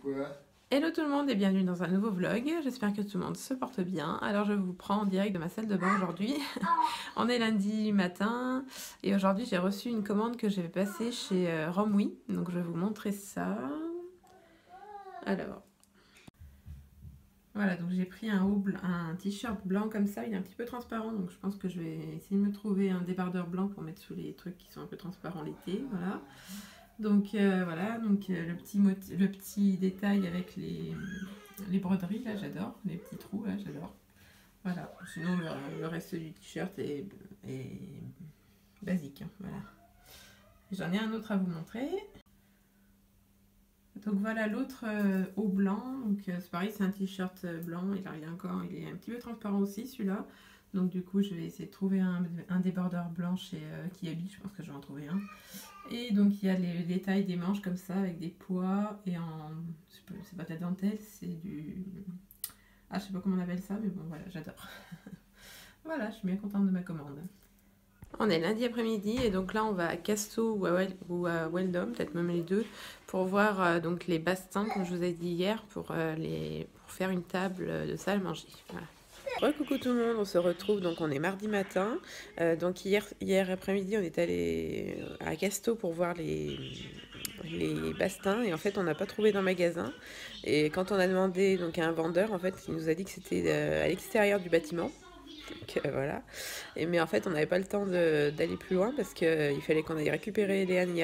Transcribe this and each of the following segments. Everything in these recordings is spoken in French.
Quoi? Hello tout le monde et bienvenue dans un nouveau vlog, j'espère que tout le monde se porte bien. Alors je vous prends en direct de ma salle de bain aujourd'hui. On est lundi matin et aujourd'hui j'ai reçu une commande que je vais passer chez Romwe, donc je vais vous montrer ça. Alors, voilà, donc j'ai pris un t-shirt blanc comme ça, il est un petit peu transparent, donc je pense que je vais essayer de me trouver un débardeur blanc pour mettre sous les trucs qui sont un peu transparents l'été, voilà. Donc voilà, donc le petit détail avec les broderies, là j'adore, les petits trous, là j'adore. Voilà, sinon le reste du t-shirt est basique, hein, voilà. J'en ai un autre à vous montrer. Donc voilà l'autre au blanc, donc c'est pareil, c'est un t-shirt blanc, il est un petit peu transparent aussi celui-là. Donc du coup je vais essayer de trouver un débardeur blanc chez Kiabi, je pense que je vais en trouver un. Et donc il y a les détails des manches comme ça avec des pois et c'est pas de la dentelle, c'est du... Ah je sais pas comment on appelle ça, mais bon voilà, j'adore. Voilà, je suis bien contente de ma commande. On est lundi après-midi et donc là on va à Casto ou à Weldom, peut-être même les deux, pour voir donc les bastings comme je vous ai dit hier pour faire une table de salle à manger. Voilà. Coucou tout le monde, on se retrouve, donc on est mardi matin. Donc hier après-midi on est allé à Casto pour voir les bastings et en fait on n'a pas trouvé dans le magasin. Et quand on a demandé donc à un vendeur, en fait il nous a dit que c'était à l'extérieur du bâtiment. Donc, voilà. Mais en fait, on n'avait pas le temps d'aller plus loin parce qu'il fallait qu'on aille récupérer Léane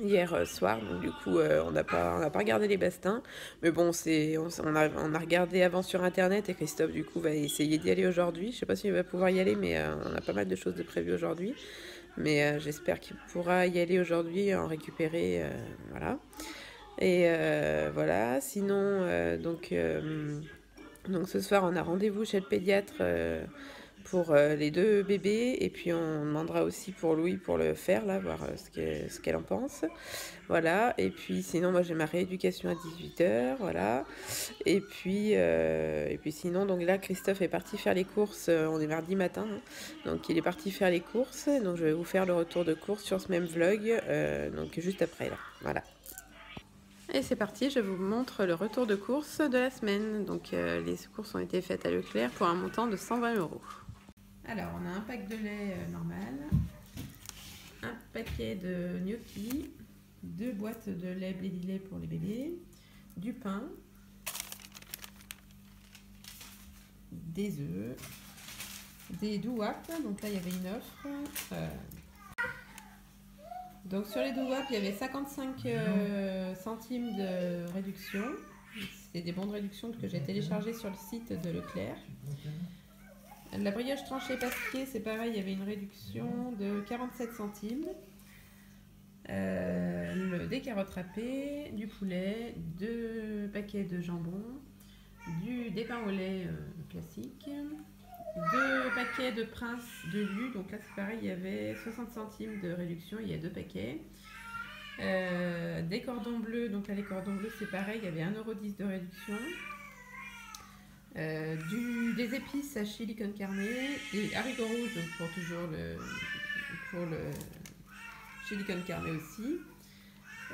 hier soir. Donc du coup, on n'a pas regardé les bastings. Mais bon, on a regardé avant sur Internet et Christophe, du coup, va essayer d'y aller aujourd'hui. Je sais pas s'il va pouvoir y aller, mais on a pas mal de choses de prévues aujourd'hui. Mais j'espère qu'il pourra y aller aujourd'hui, en récupérer. Voilà. Et voilà. Sinon, donc ce soir, on a rendez-vous chez le pédiatre pour les deux bébés. Et puis, on demandera aussi pour Louis pour le faire, là, voir ce qu'elle en pense. Voilà. Et puis, sinon, moi, j'ai ma rééducation à 18h. Voilà. Et puis sinon, donc là, Christophe est parti faire les courses. On est mardi matin. Hein, donc, il est parti faire les courses. Donc, je vais vous faire le retour de courses sur ce même vlog. Donc, juste après, là. Voilà. Et c'est parti, je vous montre le retour de courses de la semaine. Donc les courses ont été faites à Leclerc pour un montant de 120 €. Alors on a un pack de lait normal, un paquet de gnocchi, 2 boîtes de lait Blédilait pour les bébés, du pain, des œufs, des douaps, donc là il y avait une offre. Donc sur les douaps, il y avait 55 centimes de réduction. C'était des bons de réduction que j'ai téléchargés sur le site de Leclerc. La brioche tranchée pasquier, c'est pareil, il y avait une réduction de 47 centimes. Des carottes râpées, du poulet, 2 paquets de jambon, des pains au lait classiques, 2 paquets de Prince de Lu, donc là c'est pareil, il y avait 60 centimes de réduction, il y a 2 paquets. Des cordons bleus, donc là les cordons bleus c'est pareil, il y avait 1,10 € de réduction. Des épices à chili con carne, des haricots rouges donc pour le chili con carne aussi,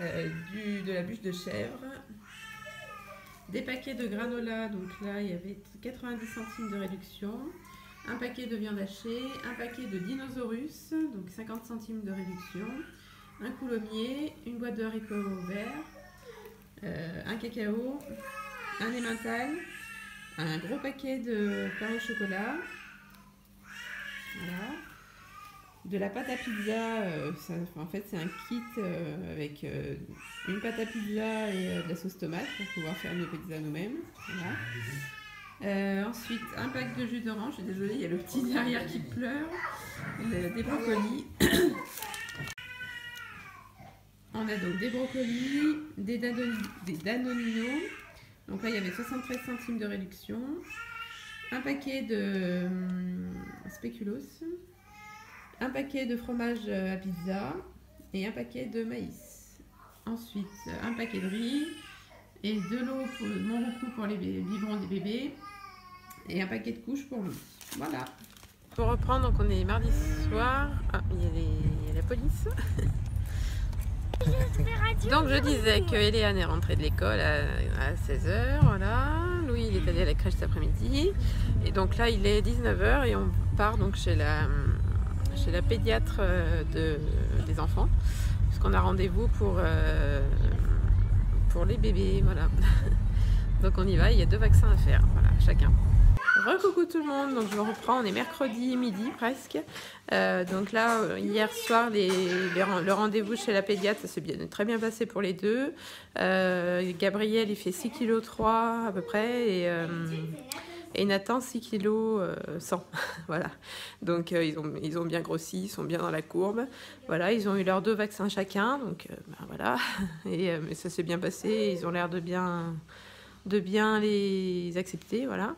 de la bûche de chèvre, des paquets de granola, donc là il y avait 90 centimes de réduction, un paquet de viande hachée, un paquet de dinosaurus, donc 50 centimes de réduction, un coulommier, une boîte de haricots verts, un cacao, un emmental, un gros paquet de pain au chocolat, voilà. De la pâte à pizza, en fait c'est un kit avec une pâte à pizza et de la sauce tomate pour pouvoir faire nos pizzas nous-mêmes. Voilà. Ensuite un pack de jus d'orange, je suis désolée, il y a le petit derrière qui pleure, des brocolis. On a donc des brocolis, des Danonino, donc là il y avait 73 centimes de réduction, un paquet de spéculoos, un paquet de fromage à pizza et un paquet de maïs. Ensuite, un paquet de riz et de l'eau pour Monroucou pour les biberons des bébés et un paquet de couches pour lui. Voilà. Pour reprendre, donc on est mardi soir. Ah, il y a la police. Donc je disais que Eliane est rentrée de l'école à 16h, voilà. Louis il est allé à la crèche cet après-midi. Et donc là il est 19h et on part donc chez la pédiatre des enfants. Puisqu'on a rendez-vous pour les bébés, voilà. Donc on y va, il y a 2 vaccins à faire, voilà, chacun. Recoucou tout le monde, donc je reprends, on est mercredi midi presque. Donc là, hier soir, le rendez-vous chez la pédiatre, ça s'est très bien passé pour les deux. Gabriel, il fait 6,3 kg à peu près, et Nathan 6 kg 100. Voilà. Donc ils ont bien grossi, ils sont bien dans la courbe. Voilà, ils ont eu leurs 2 vaccins chacun, donc voilà. Mais ça s'est bien passé, ils ont l'air de bien les accepter, voilà.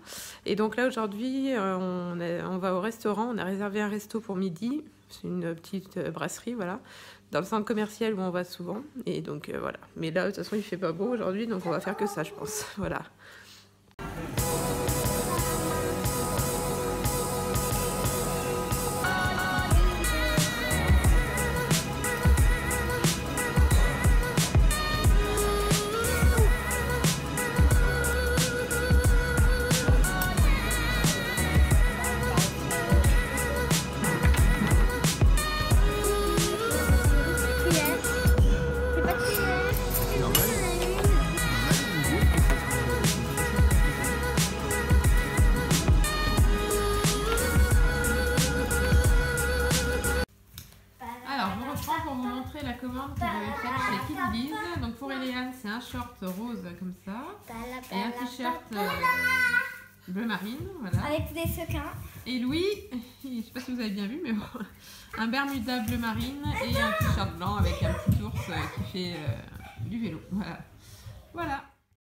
Et donc là aujourd'hui on va au restaurant, on a réservé un resto pour midi, c'est une petite brasserie, voilà, dans le centre commercial où on va souvent, et donc voilà. Mais là de toute façon il fait pas beau aujourd'hui, donc on va faire que ça je pense, voilà. Pour vous montrer la commande que j'avais faite chez Kiddies. Donc pour Eliane, c'est un short rose comme ça et un t-shirt bleu marine, voilà. Avec des sequins. Et Louis, je sais pas si vous avez bien vu, mais bon, un bermuda bleu marine et un t-shirt blanc avec un petit ours qui fait du vélo, voilà. Voilà.